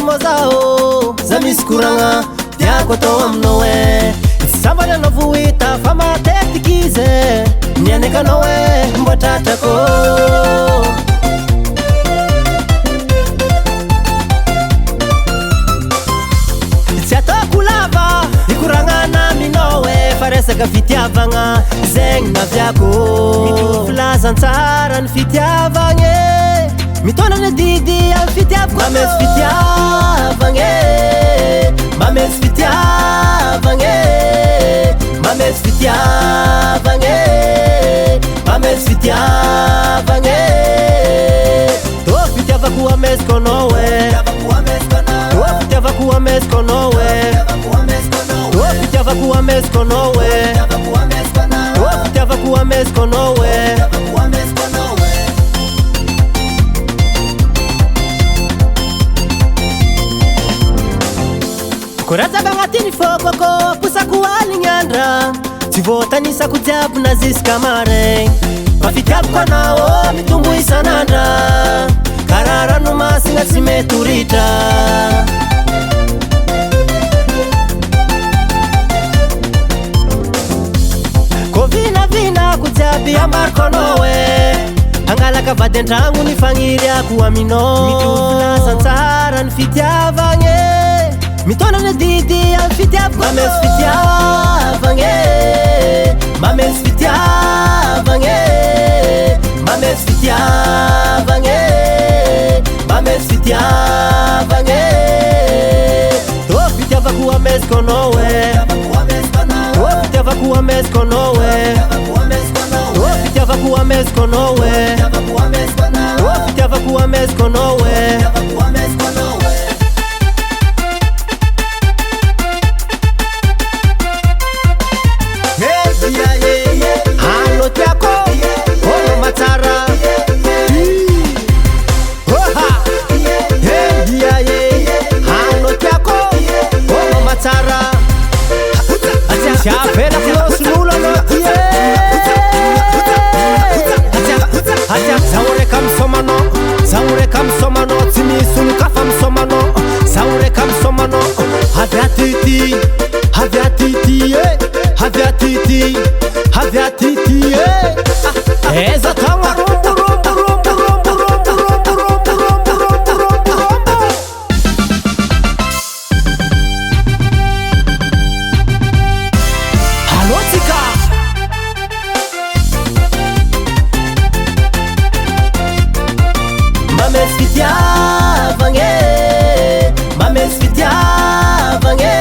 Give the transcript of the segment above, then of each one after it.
mozao zamiskuranga diako to amnoe sambana novuita fama tetikize nyaneka noe mbotatako kulava ikuranga na minowe faresa ka fitiavanga zeng na vyako mitufla zantsara fitiavange mitona na didi al fitiavko mames fitiavange mames fitiavange mames fitiavange mames fitiavange to fitiavaku ames konowe Vaku ames konowe vaku ames konowe vaku ames konowe Kurata bangatini fokoko pusa kualinyandra Tivotanisa kutiabu na ziskamare Mafitiabu kwa nao mitumbu isanandra Karara numasi nga simeturita Vina kutabi ambar konowe Angala ka vadentrangu ni fangiria kuamino Mitufla sansara nfitiavange Mitona na didi alfitiavange Mames fitiavange Mames fitiavange Mames fitiavange Mames fitiavange To fitiavaku ames konowe Vaku ames konowe vaku ames konowe vaku ames konowe Halo tiako Ono matara Halo tiako Ono matara Chapela flow smula no Zaure kam somano Tini sunu kafam somano Zaure kam somano Havyatiti Havyatiti Havyatiti Havyatiti Eza tanga Mames fitiavange Mames fitiavange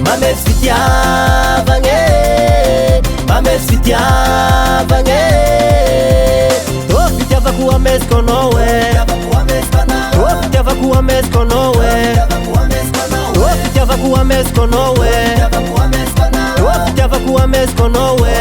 Mames fitiavange Mames fitiavange To fitiavaku ames konowe To fitiavaku ames konowe To fitiavaku ames konowe To fitiavaku ames konowe